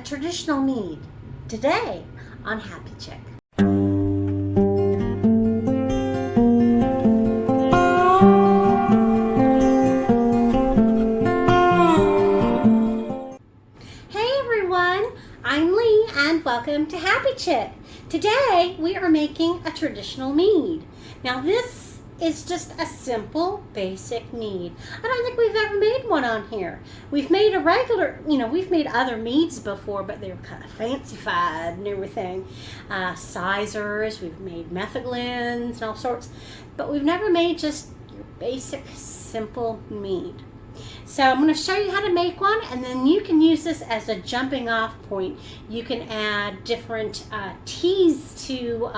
traditional mead today on Happy Chick. Hey everyone, I'm Lee and welcome to Happy Chick. Today we are making a traditional mead. Now this is just a simple, basic mead. I don't think we've ever made one on here. We've made a regular, we've made other meads before, but they're kind of fancified and everything. Sizers, we've made methaglins and all sorts, but we've never made just your basic, simple mead. So I'm going to show you how to make one, and then you can use this as a jumping off point. You can add different teas to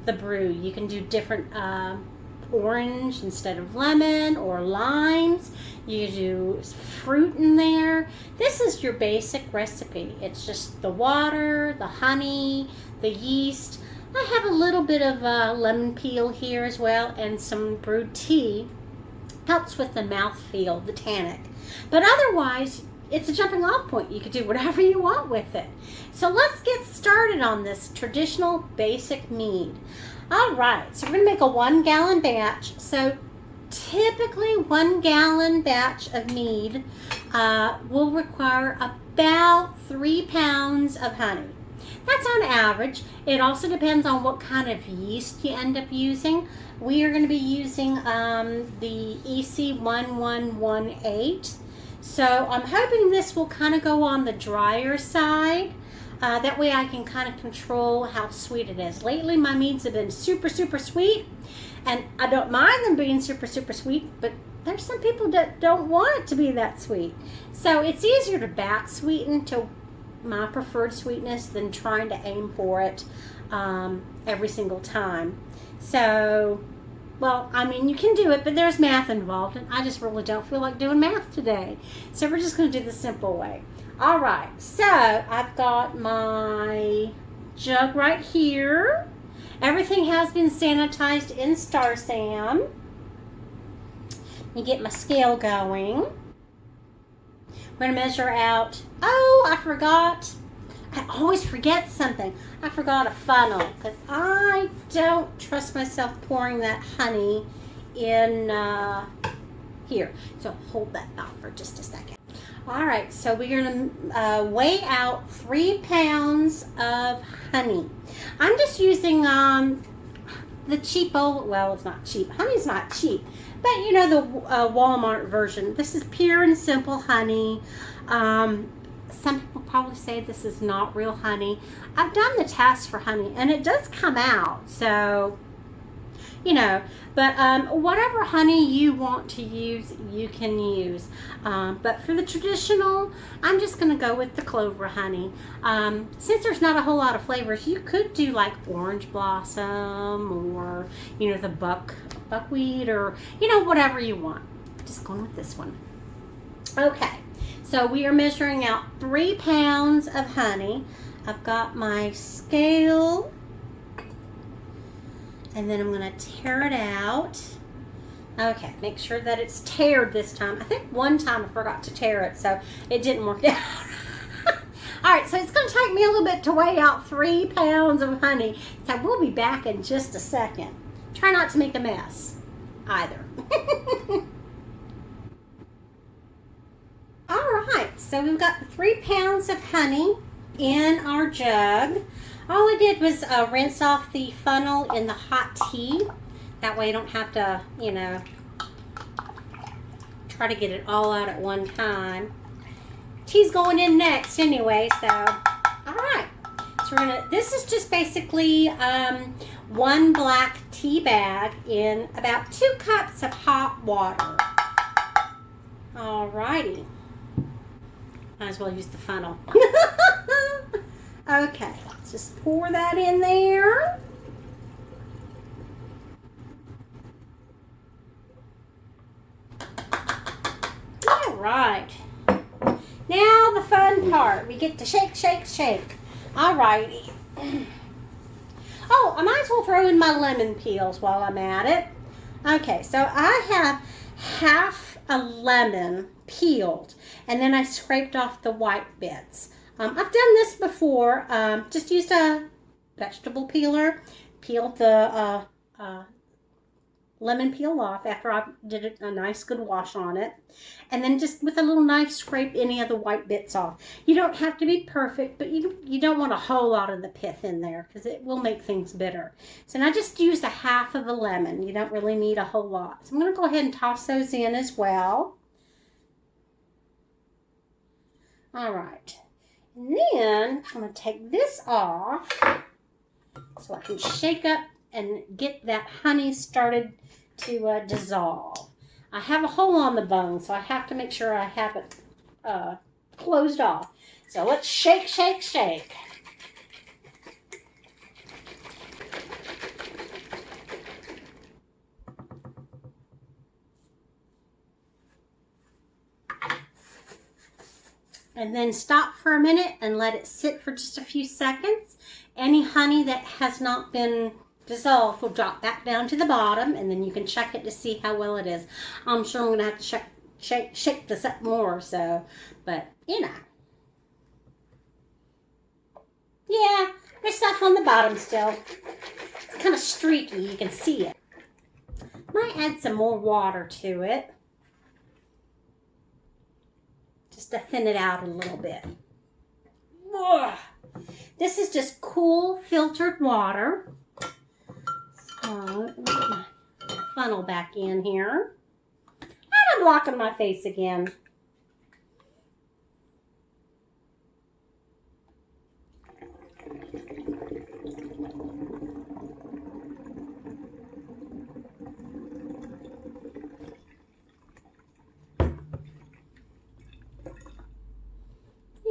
the brew. You can do different orange instead of lemon, or limes. You do fruit in there. This is your basic recipe. It's just the water, the honey, the yeast. I have a little bit of lemon peel here as well, and some brewed tea. Helps with the mouthfeel, the tannic. But otherwise, it's a jumping off point. You could do whatever you want with it. So let's get started on this traditional basic mead. All right, so we're going to make a 1 gallon batch. So typically 1 gallon batch of mead will require about 3 pounds of honey. That's on average. It also depends on what kind of yeast you end up using. We are going to be using the EC1118. So I'm hoping this will kind of go on the drier side. That way I can kind of control how sweet it is. Lately my meads have been super, super sweet. And I don't mind them being super, super sweet, but there's some people that don't want it to be that sweet. So it's easier to back sweeten to my preferred sweetness than trying to aim for it every single time. So, well, I mean, you can do it, but there's math involved, and I just really don't feel like doing math today. So we're just going to do the simple way. All right, so I've got my jug right here. Everything has been sanitized in Star Sam. Let me get my scale going. We're going to measure out, oh, I forgot. I always forget something. I forgot a funnel because I don't trust myself pouring that honey in here. So hold that thought for just a second. All right, so we're going to weigh out 3 pounds of honey. I'm just using the cheap old, well, it's not cheap. Honey's not cheap, but you know, the Walmart version. This is pure and simple honey. Some people probably say this is not real honey. I've done the test for honey, and it does come out, so but whatever honey you want to use, you can use. But for the traditional, I'm just going to go with the clover honey. Since there's not a whole lot of flavors, you could do like orange blossom, or the buckwheat, or whatever you want. Just going with this one. Okay, so we are measuring out 3 pounds of honey. I've got my scale. And then I'm going to tear it out. Okay, make sure that it's teared this time. I think one time I forgot to tear it, so it didn't work out. All right, so it's going to take me a little bit to weigh out 3 pounds of honey. So we'll be back in just a second. Try not to make a mess either. All right, so we've got 3 pounds of honey in our jug. All I did was rinse off the funnel in the hot tea. That way you don't have to, try to get it all out at one time. Tea's going in next anyway, so, all right. So this is just basically 1 black tea bag in about 2 cups of hot water. All righty. Might as well use the funnel. Okay, let's just pour that in there. All right. Now the fun part. We get to shake, shake, shake. All righty. Oh, I might as well throw in my lemon peels while I'm at it. Okay, so I have half a lemon peeled, and then I scraped off the white bits. I've done this before. Just used a vegetable peeler, peeled the lemon peel off after I did a nice good wash on it, and then just with a little knife scrape any of the white bits off. You don't have to be perfect, but you don't want a whole lot of the pith in there because it will make things bitter. So I just used a half of a lemon. You don't really need a whole lot. So I'm going to go ahead and toss those in as well. All right, and then I'm going to take this off so I can shake up and get that honey started to dissolve. I have a hole on the bone, so I have to make sure I have it closed off. So let's shake, shake, shake. And then stop for a minute and let it sit for just a few seconds. Any honey that has not been dissolved will drop back down to the bottom, and then you can check it to see how well it is. I'm sure I'm going to have to shake this up more, so, but you know. Yeah, there's stuff on the bottom still. It's kind of streaky, you can see it. Might add some more water to it, just to thin it out a little bit. Ugh. This is just cool filtered water. So let me get my funnel back in here. And I'm blocking my face again.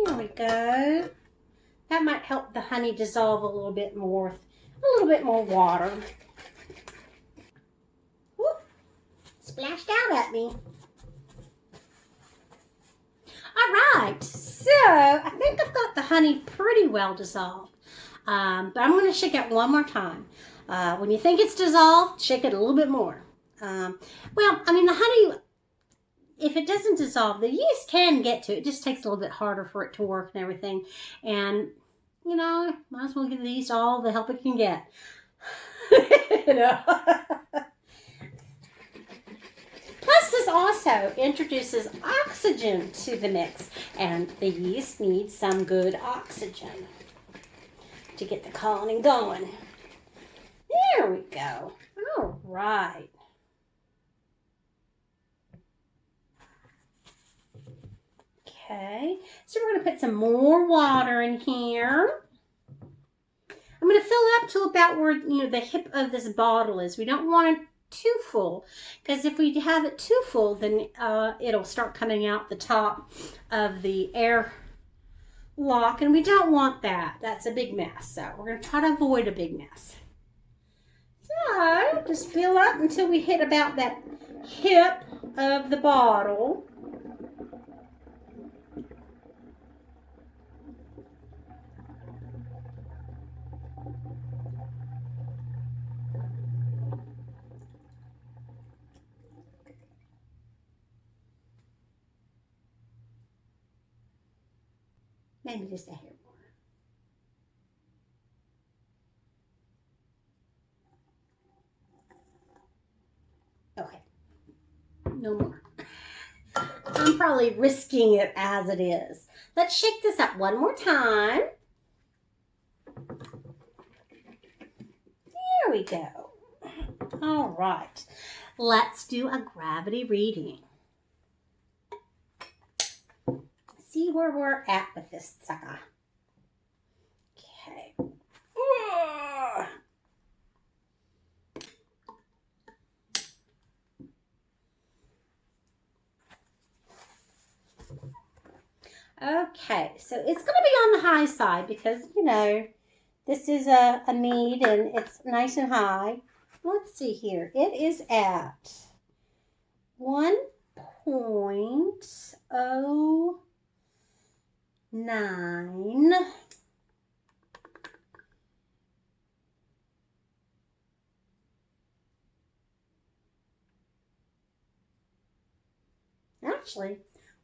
There we go. That might help the honey dissolve a little bit more. A little bit more water. Whoop. Splashed out at me. All right, so I think I've got the honey pretty well dissolved. But I'm going to shake it one more time. When you think it's dissolved, shake it a little bit more. Well, I mean, the honey, if it doesn't dissolve, the yeast can get to it. It just takes a little bit harder for it to work and everything. And, you know, might as well give the yeast all the help it can get. You know? Plus, this also introduces oxygen to the mix, and the yeast needs some good oxygen to get the colony going. There we go. All right. Okay, so we're going to put some more water in here. I'm going to fill it up to about where, you know, the hip of this bottle is. We don't want it too full, because if we have it too full, then it'll start coming out the top of the air lock, and we don't want that. That's a big mess, so we're going to try to avoid a big mess. So just fill up until we hit about that hip of the bottle. Maybe just a hair more. Okay. No more. I'm probably risking it as it is. Let's shake this up one more time. There we go. All right. Let's do a gravity reading. See where we're at with this sucker. Okay. Okay, so it's going to be on the high side because, you know, this is a mead and it's nice and high. Let's see here. It is at 1.09. Actually,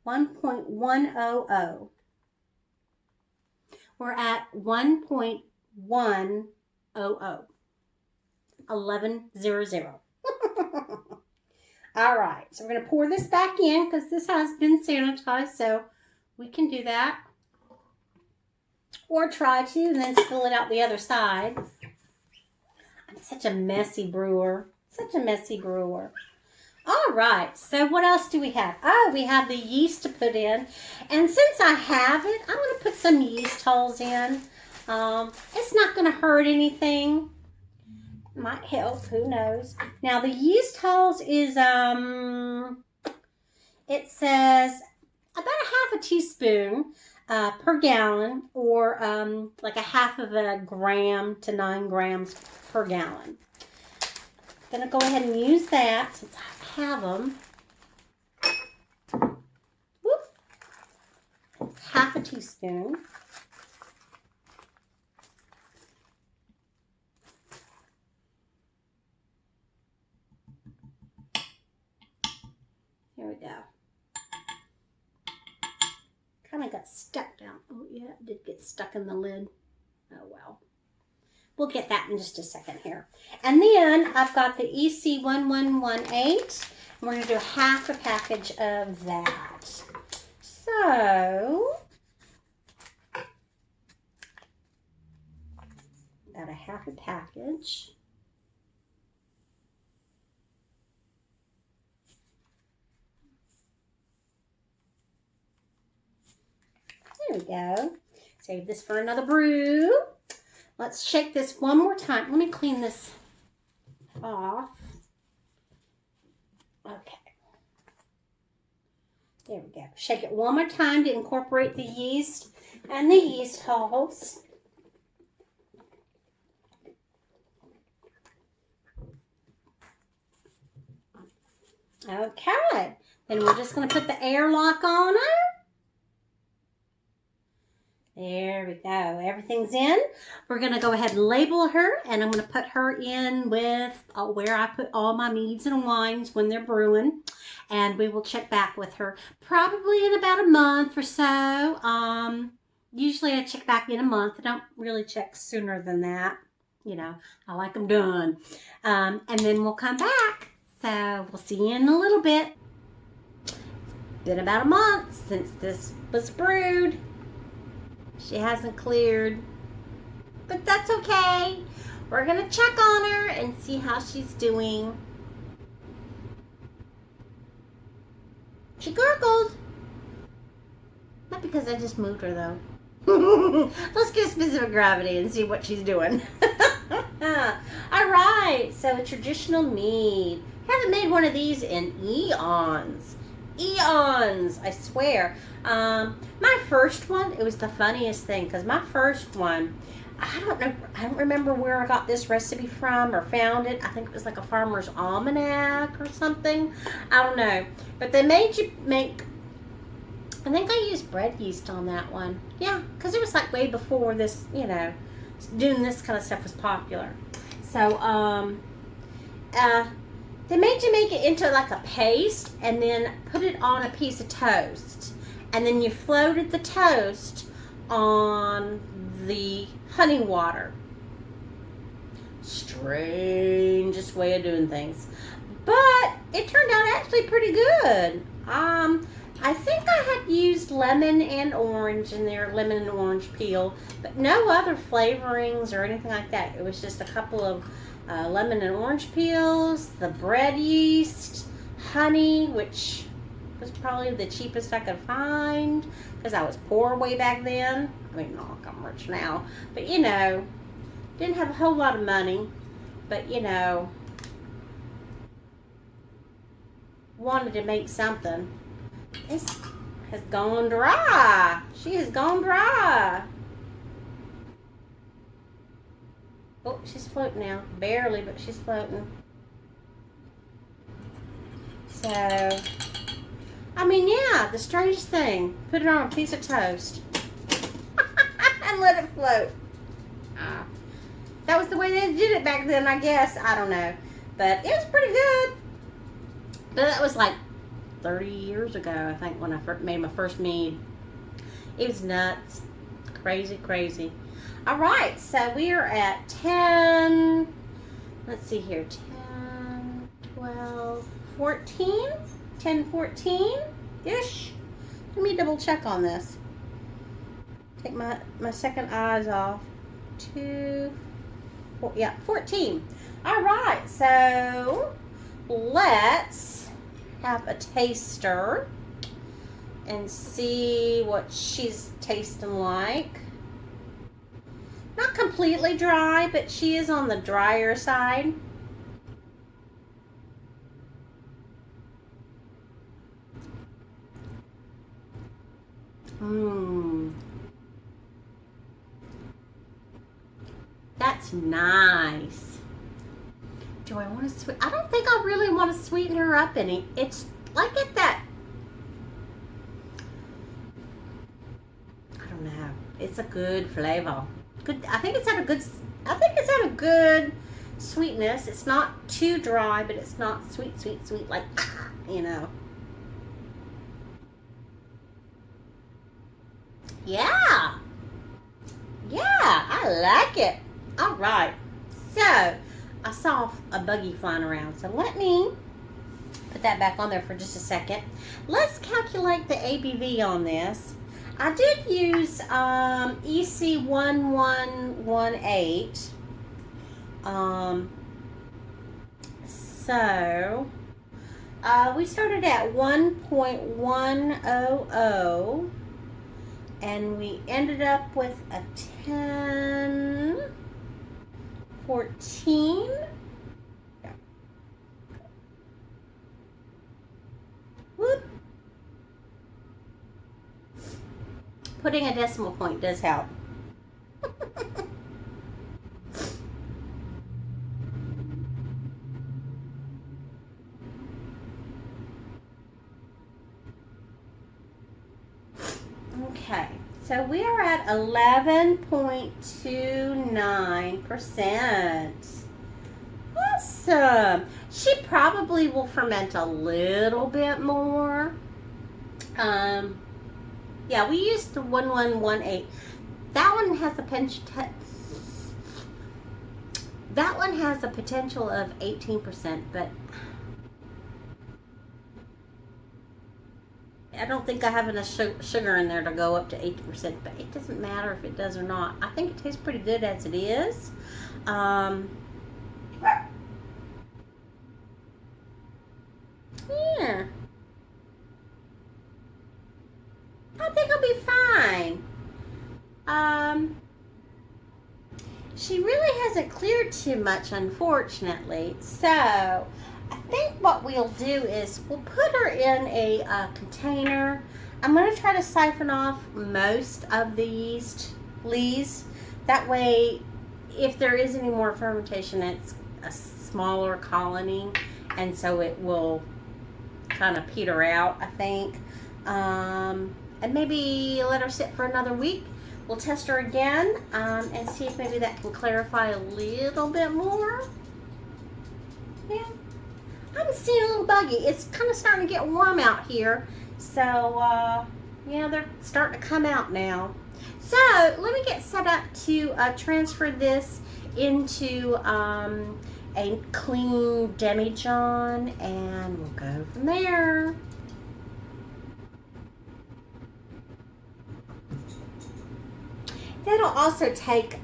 1.100. We're at 1.100. 1100. All right, so we're going to pour this back in because this has been sanitized, so we can do that. Or try to, and then spill it out the other side. I'm such a messy brewer. Such a messy brewer. All right, so what else do we have? Oh, we have the yeast to put in. And since I have it, I'm going to put some yeast hulls in. It's not going to hurt anything. Might help, who knows. Now the yeast hulls is, it says about a half a teaspoon per gallon, or like a half of a gram to 9 grams per gallon. I'm gonna go ahead and use that since I have them. Whoop. Half a teaspoon. There we go. Kind of got stuck down. Oh yeah, it did get stuck in the lid. Oh well. We'll get that in just a second here. And then I've got the EC1118. And we're going to do half a package of that. So, about a half a package. There we go. Save this for another brew. Let's shake this one more time. Let me clean this off. Okay. There we go. Shake it one more time to incorporate the yeast and the yeast hulls. Okay. Then we're just going to put the airlock on her. There we go. Everything's in. We're going to go ahead and label her, and I'm going to put her in with where I put all my meads and wines when they're brewing, and we will check back with her probably in about a month or so. Usually I check back in a month. I don't really check sooner than that. You know, I like them done. And then we'll come back. So we'll see you in a little bit. It's been about a month since this was brewed. She hasn't cleared, but that's okay. We're going to check on her and see how she's doing. She gurgled. Not because I just moved her, though. Let's get specific gravity and see what she's doing. All right, so a traditional mead. Haven't made one of these in eons. Eons, I swear. My first one, it was the funniest thing, because my first one, I don't remember where I got this recipe from or found it. I think it was like a Farmer's Almanac or something. I don't know. But they made you make, I think I used bread yeast on that one. Yeah, because it was like way before this, you know, doing this kind of stuff was popular. So, they made you make it into like a paste and then put it on a piece of toast. And then you floated the toast on the honey water. Strangest way of doing things. But it turned out actually pretty good. I think I had used lemon and orange in there, lemon and orange peel, but no other flavorings or anything like that. It was just a couple of lemon and orange peels, the bread yeast, honey, which was probably the cheapest I could find because I was poor way back then. I mean, not like I'm rich now, but you know, didn't have a whole lot of money, but you know, wanted to make something. This has gone dry. She has gone dry. Oh, she's floating now. Barely, but she's floating. So, I mean, yeah, the strangest thing. Put it on a piece of toast. And let it float. That was the way they did it back then, I guess. I don't know. But it was pretty good. But that was like 30 years ago, I think, when I made my first mead. It was nuts. Crazy, crazy. All right, so we are at 10, let's see here, 10, 12, 14, 10, 14-ish. Let me double check on this. Take my second eyes off. 2, 4, yeah, 14. All right, so let's have a taster and see what she's tasting like. Not completely dry, but she is on the drier side. That's nice. Do I want to sweeten? I don't think I really want to sweeten her up any. It's like at that, I don't know. It's a good flavor. Good. I think it's at a good sweetness. It's not too dry, but it's not sweet like, you know. Yeah. Yeah, I like it. All right. So, I saw a buggy flying around. So, let me put that back on there for just a second. Let's calculate the ABV on this. I did use EC1118. So we started at 1.100 and we ended up with a 10, 14. Whoop. Putting a decimal point does help. Okay, so we are at 11.29%. Awesome. She probably will ferment a little bit more. Yeah, we used the 1118. That one has a potential of 18%, but I don't think I have enough sugar in there to go up to 80%, but it doesn't matter if it does or not. I think it tastes pretty good as it is. Yeah. I think I'll be fine. She really hasn't cleared too much, unfortunately. So, I think what we'll do is we'll put her in a container. I'm going to try to siphon off most of the yeast lees. That way, if there is any more fermentation, it's a smaller colony, and so it will kind of peter out, I think. And maybe let her sit for another week. We'll test her again and see if maybe that can clarify a little bit more. Yeah. I'm seeing a little buggy. It's kind of starting to get warm out here. So, yeah, they're starting to come out now. So, let me get set up to transfer this into a clean demi-John, and we'll go from there. That'll also take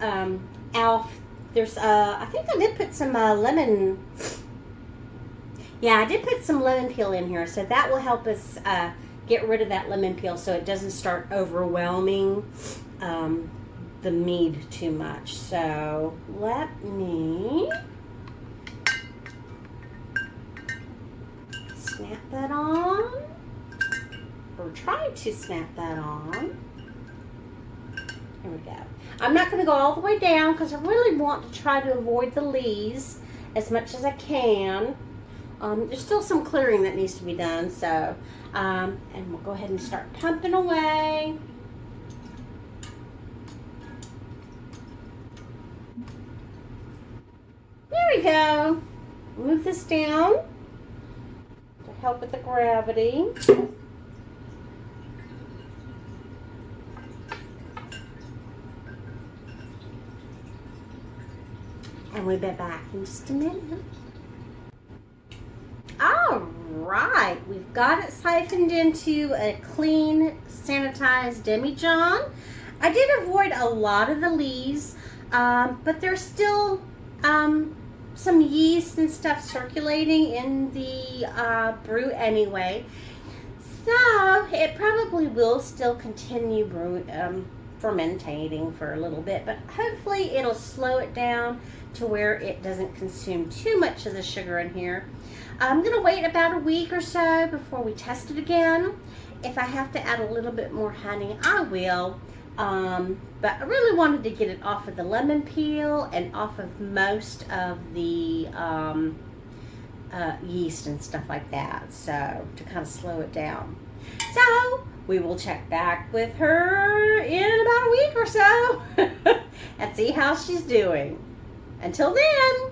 out, there's, I think I did put some lemon. Yeah, I did put some lemon peel in here, so that will help us get rid of that lemon peel so it doesn't start overwhelming the mead too much. So let me snap that on, or try to snap that on. Here we go. I'm not going to go all the way down because I really want to try to avoid the lees as much as I can. There's still some clearing that needs to be done, so, and we'll go ahead and start pumping away. There we go. Move this down to help with the gravity. And we'll be back in just a minute. All right, we've got it siphoned into a clean, sanitized demi-John. I did avoid a lot of the lees, but there's still some yeast and stuff circulating in the brew anyway. So it probably will still continue fermentating for a little bit, but hopefully it'll slow it down to where it doesn't consume too much of the sugar in here. I'm going to wait about a week or so before we test it again. If I have to add a little bit more honey, I will. But I really wanted to get it off of the lemon peel and off of most of the yeast and stuff like that, so to kind of slow it down. So we will check back with her in about a week or so and see how she's doing. Until then,